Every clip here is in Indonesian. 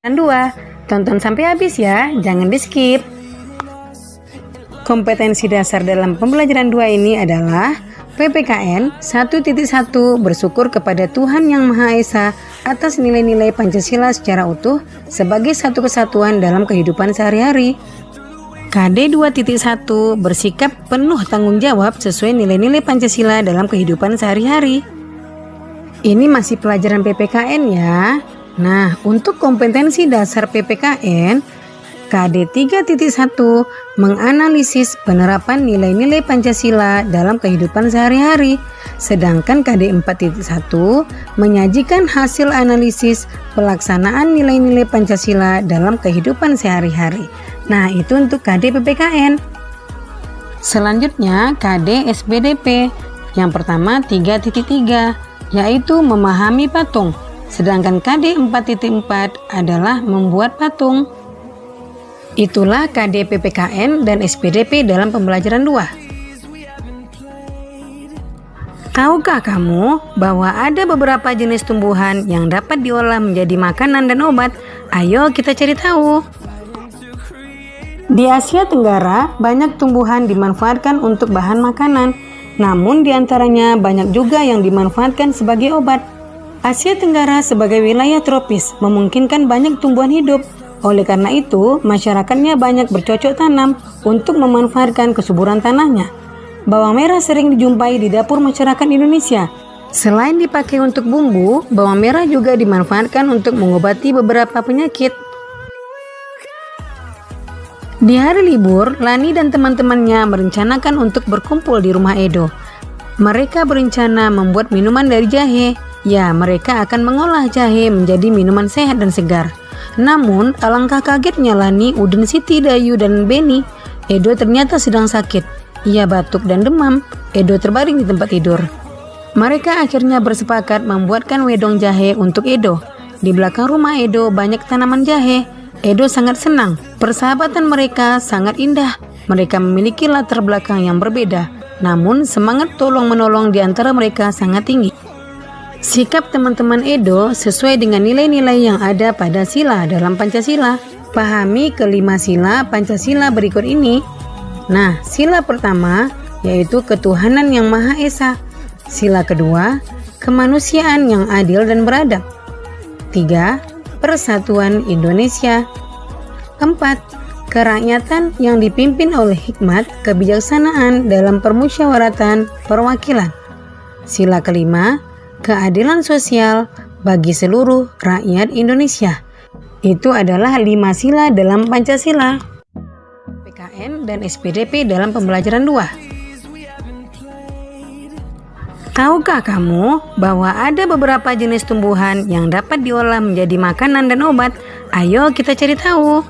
Dan 2. Tonton sampai habis ya, jangan di skip. Kompetensi dasar dalam pembelajaran 2 ini adalah PPKN 1.1 bersyukur kepada Tuhan Yang Maha Esa atas nilai-nilai Pancasila secara utuh sebagai satu kesatuan dalam kehidupan sehari-hari. KD 2.1 bersikap penuh tanggung jawab sesuai nilai-nilai Pancasila dalam kehidupan sehari-hari. Ini masih pelajaran PPKN ya. Nah, untuk kompetensi dasar PPKN, KD 3.1 menganalisis penerapan nilai-nilai Pancasila dalam kehidupan sehari-hari, sedangkan KD 4.1 menyajikan hasil analisis pelaksanaan nilai-nilai Pancasila dalam kehidupan sehari-hari. Nah, itu untuk KD PPKN. Selanjutnya, KD SBDP. Yang pertama 3.3, yaitu memahami patung. Sedangkan KD 4.4 adalah membuat patung. Itulah KD PPKN dan SPDP dalam pembelajaran 2. Tahukah kamu bahwa ada beberapa jenis tumbuhan yang dapat diolah menjadi makanan dan obat? Ayo kita cari tahu. Di Asia Tenggara, banyak tumbuhan dimanfaatkan untuk bahan makanan, namun diantaranya banyak juga yang dimanfaatkan sebagai obat. Asia Tenggara sebagai wilayah tropis memungkinkan banyak tumbuhan hidup. Oleh karena itu, masyarakatnya banyak bercocok tanam untuk memanfaatkan kesuburan tanahnya. Bawang merah sering dijumpai di dapur masyarakat Indonesia. Selain dipakai untuk bumbu, bawang merah juga dimanfaatkan untuk mengobati beberapa penyakit. Di hari libur, Lani dan teman-temannya merencanakan untuk berkumpul di rumah Edo. Mereka berencana membuat minuman dari jahe. Ya, mereka akan mengolah jahe menjadi minuman sehat dan segar. Namun, alangkah kagetnya Lani, Udin, Siti, Dayu, dan Beni. Edo ternyata sedang sakit. Ia batuk dan demam. Edo terbaring di tempat tidur. Mereka akhirnya bersepakat membuatkan wedong jahe untuk Edo. Di belakang rumah Edo banyak tanaman jahe. Edo sangat senang. Persahabatan mereka sangat indah. Mereka memiliki latar belakang yang berbeda. Namun, semangat tolong-menolong di antara mereka sangat tinggi. Sikap teman-teman Edo sesuai dengan nilai-nilai yang ada pada sila dalam Pancasila. Pahami kelima sila Pancasila berikut ini. Nah, sila pertama yaitu ketuhanan yang Maha Esa. Sila kedua, kemanusiaan yang adil dan beradab. 3. Persatuan Indonesia. 4. Kerakyatan yang dipimpin oleh hikmat kebijaksanaan dalam permusyawaratan perwakilan. Sila kelima, keadilan sosial bagi seluruh rakyat Indonesia. Itu adalah 5 sila dalam Pancasila. PKN dan SPDP dalam pembelajaran 2. Tahukah kamu bahwa ada beberapa jenis tumbuhan yang dapat diolah menjadi makanan dan obat? Ayo kita cari tahu.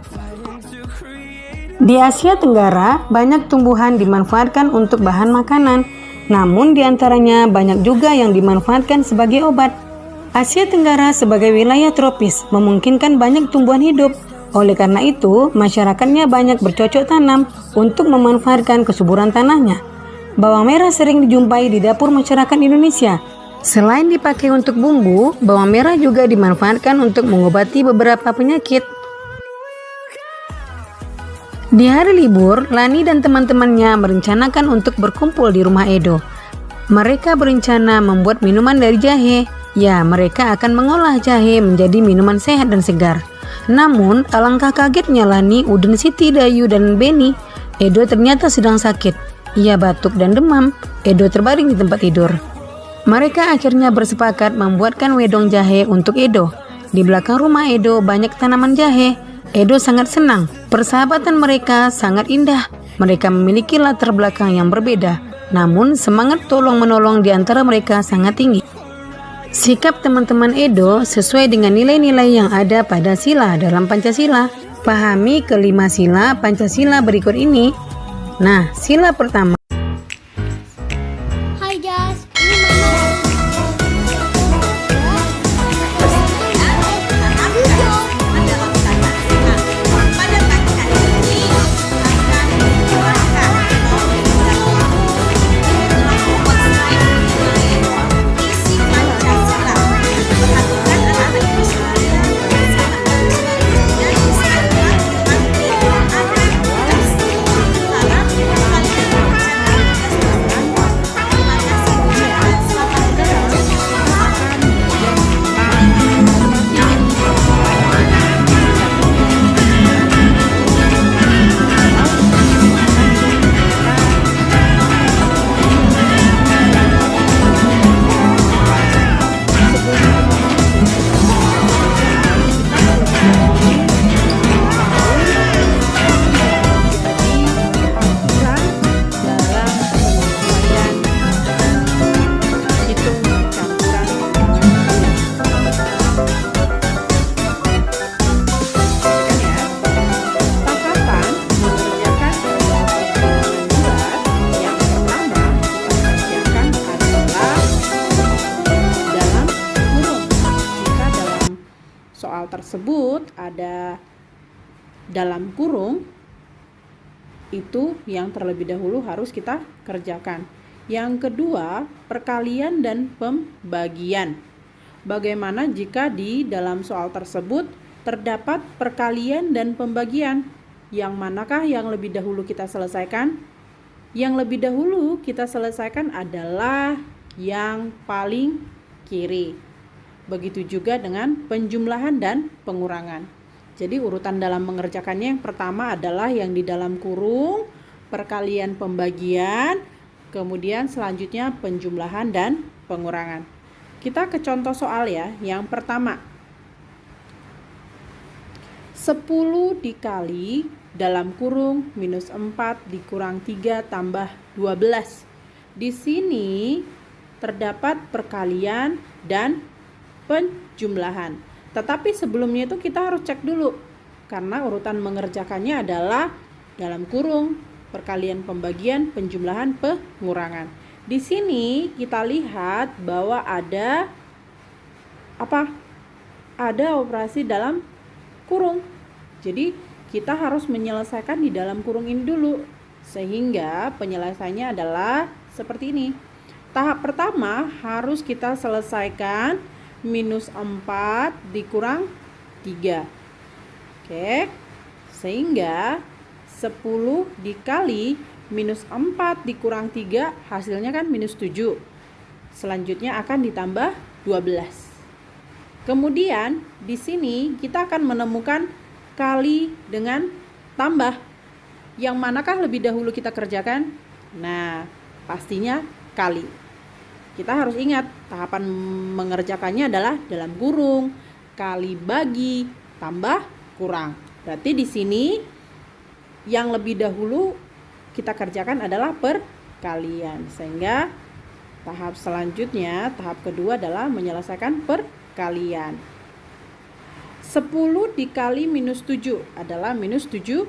Di Asia Tenggara, banyak tumbuhan dimanfaatkan untuk bahan makanan. Namun diantaranya banyak juga yang dimanfaatkan sebagai obat. Asia Tenggara sebagai wilayah tropis memungkinkan banyak tumbuhan hidup. Oleh karena itu, masyarakatnya banyak bercocok tanam untuk memanfaatkan kesuburan tanahnya. Bawang merah sering dijumpai di dapur masyarakat Indonesia. Selain dipakai untuk bumbu, bawang merah juga dimanfaatkan untuk mengobati beberapa penyakit. Di hari libur, Lani dan teman-temannya merencanakan untuk berkumpul di rumah Edo. Mereka berencana membuat minuman dari jahe. Ya, mereka akan mengolah jahe menjadi minuman sehat dan segar. Namun, alangkah kagetnya Lani, Udin, Siti, Dayu, dan Beni. Edo ternyata sedang sakit. Ia batuk dan demam. Edo terbaring di tempat tidur. Mereka akhirnya bersepakat membuatkan wedong jahe untuk Edo. Di belakang rumah Edo banyak tanaman jahe. Edo sangat senang. Persahabatan mereka sangat indah. Mereka memiliki latar belakang yang berbeda. Namun, semangat tolong-menolong di antara mereka sangat tinggi. Sikap teman-teman Edo sesuai dengan nilai-nilai yang ada pada sila dalam Pancasila. Pahami kelima sila Pancasila berikut ini. Nah, sila pertama. Hai guys, ini mama. ada dalam kurung, itu yang terlebih dahulu harus kita kerjakan. Yang kedua, perkalian dan pembagian. Bagaimana jika di dalam soal tersebut terdapat perkalian dan pembagian? Yang manakah yang lebih dahulu kita selesaikan? Yang lebih dahulu kita selesaikan adalah yang paling kiri. Begitu juga dengan penjumlahan dan pengurangan. Jadi urutan dalam mengerjakannya yang pertama adalah yang di dalam kurung, perkalian pembagian, kemudian selanjutnya penjumlahan dan pengurangan. Kita ke contoh soal ya. Yang pertama, 10 dikali dalam kurung minus 4 dikurang 3 tambah 12. Di sini terdapat perkalian dan penjumlahan. Tetapi sebelumnya itu kita harus cek dulu, karena urutan mengerjakannya adalah dalam kurung, perkalian pembagian, penjumlahan, pengurangan. Di sini kita lihat bahwa ada apa? Ada operasi dalam kurung. Jadi kita harus menyelesaikan di dalam kurung ini dulu. Sehingga penyelesaiannya adalah seperti ini. Tahap pertama harus kita selesaikan minus 4 dikurang 3. Oke. Sehingga 10 dikali minus 4 dikurang 3 hasilnya kan minus 7. Selanjutnya akan ditambah 12. Kemudian di sini kita akan menemukan kali dengan tambah. Yang manakah lebih dahulu kita kerjakan? Nah, pastinya kali. Kita harus ingat, tahapan mengerjakannya adalah dalam kurung, kali bagi, tambah, kurang. Berarti di sini yang lebih dahulu kita kerjakan adalah perkalian. Sehingga tahap selanjutnya, tahap kedua adalah menyelesaikan perkalian. 10 dikali minus 7 adalah minus 70.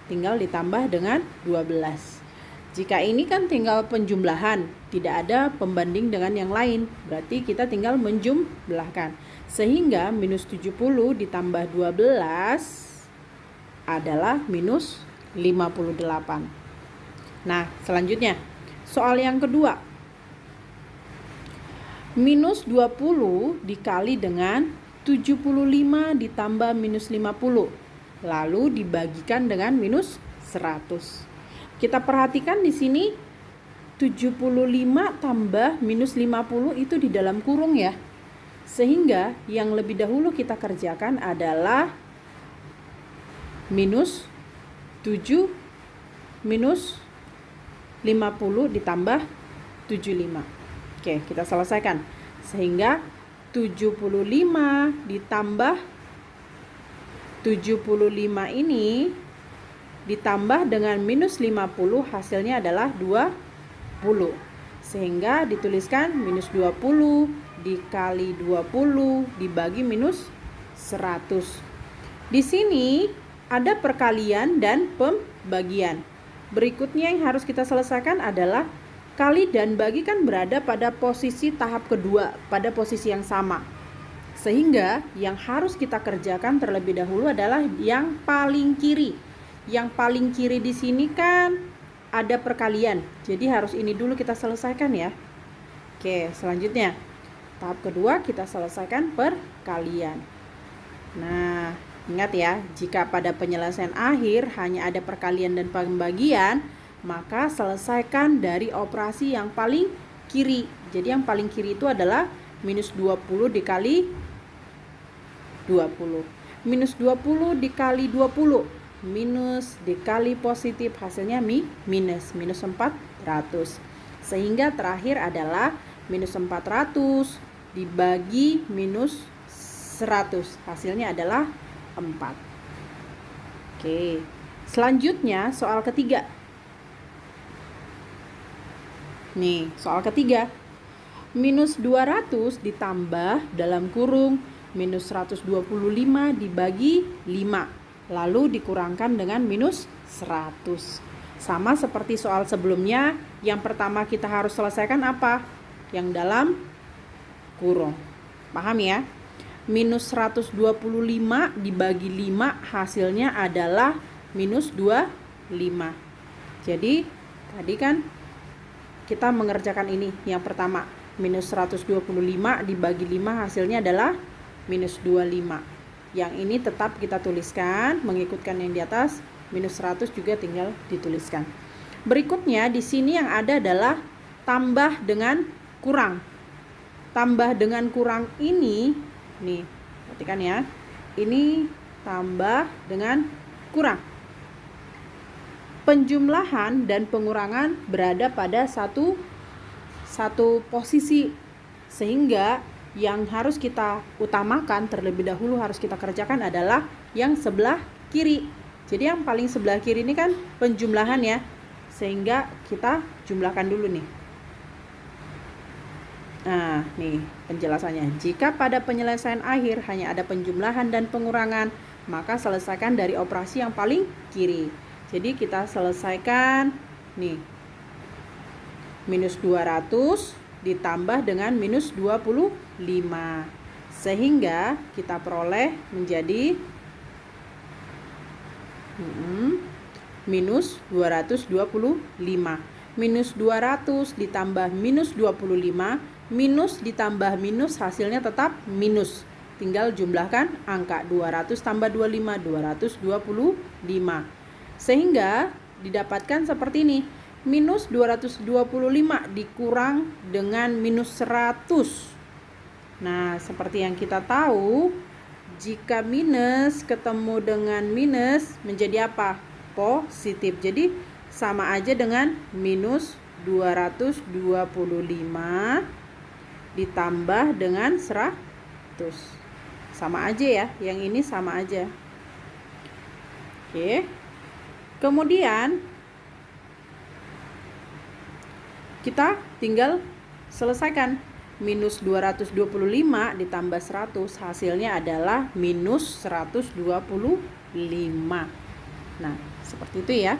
Tinggal ditambah dengan 12. Jika ini kan tinggal penjumlahan, tidak ada pembanding dengan yang lain. Berarti kita tinggal menjumlahkan. Sehingga minus 70 ditambah 12 adalah minus 58. Nah, selanjutnya soal yang kedua. Minus 20 dikali dengan 75 ditambah minus 50. Lalu dibagikan dengan minus 100. Kita perhatikan di sini 75 tambah minus 50 itu di dalam kurung ya. Sehingga yang lebih dahulu kita kerjakan adalah minus 7 minus 50 ditambah 75. Oke, kita selesaikan. Sehingga 75 ditambah 75 ini ditambah dengan minus 50 hasilnya adalah 20. Sehingga dituliskan minus 20 dikali 20 dibagi minus 100. Di sini ada perkalian dan pembagian. Berikutnya yang harus kita selesaikan adalah kali dan bagi kan berada pada posisi tahap kedua, pada posisi yang sama. Sehingga yang harus kita kerjakan terlebih dahulu adalah yang paling kiri. Yang paling kiri di sini kan ada perkalian. Jadi harus ini dulu kita selesaikan ya. Oke, selanjutnya tahap kedua kita selesaikan perkalian. Nah, ingat ya, jika pada penyelesaian akhir hanya ada perkalian dan pembagian, maka selesaikan dari operasi yang paling kiri. Jadi yang paling kiri itu adalah minus 20 dikali 20. Minus 20 dikali 20. Minus dikali positif hasilnya minus 400. Sehingga terakhir adalah minus 400 dibagi minus 100. Hasilnya adalah 4. Oke. Selanjutnya soal ketiga. Nih, soal ketiga. Minus 200 ditambah dalam kurung minus 125 dibagi 5. Lalu dikurangkan dengan minus 100. Sama seperti soal sebelumnya, yang pertama kita harus selesaikan apa? Yang dalam kurung. Paham ya? minus 125 dibagi 5 hasilnya adalah minus 25. Jadi tadi kan kita mengerjakan ini yang pertama, minus 125 dibagi 5 hasilnya adalah minus 25. Yang ini tetap kita tuliskan mengikutkan yang di atas, minus 100 juga tinggal dituliskan. Berikutnya di sini yang ada adalah tambah dengan kurang. Tambah dengan kurang ini, nih, perhatikan ya. Ini tambah dengan kurang. Penjumlahan dan pengurangan berada pada satu posisi, sehingga yang harus kita utamakan terlebih dahulu harus kita kerjakan adalah yang sebelah kiri. Jadi yang paling sebelah kiri ini kan penjumlahan ya, sehingga kita jumlahkan dulu nih. Nah, nih penjelasannya. Jika pada penyelesaian akhir hanya ada penjumlahan dan pengurangan, maka selesaikan dari operasi yang paling kiri. Jadi kita selesaikan nih. Minus 200 ditambah dengan minus 25. Sehingga kita peroleh menjadi minus 225. Minus 200 ditambah minus 25, minus ditambah minus hasilnya tetap minus. Tinggal jumlahkan angka 200 tambah 25, 225. Sehingga didapatkan seperti ini. Minus 225 dikurang dengan minus 100. Nah, seperti yang kita tahu, jika minus ketemu dengan minus menjadi apa? Positif. Jadi sama aja dengan minus 225 ditambah dengan 100. Sama aja ya, yang ini sama aja. Oke. Kemudian kita tinggal selesaikan. Minus 225 ditambah 100 hasilnya adalah minus 125. Nah, seperti itu ya.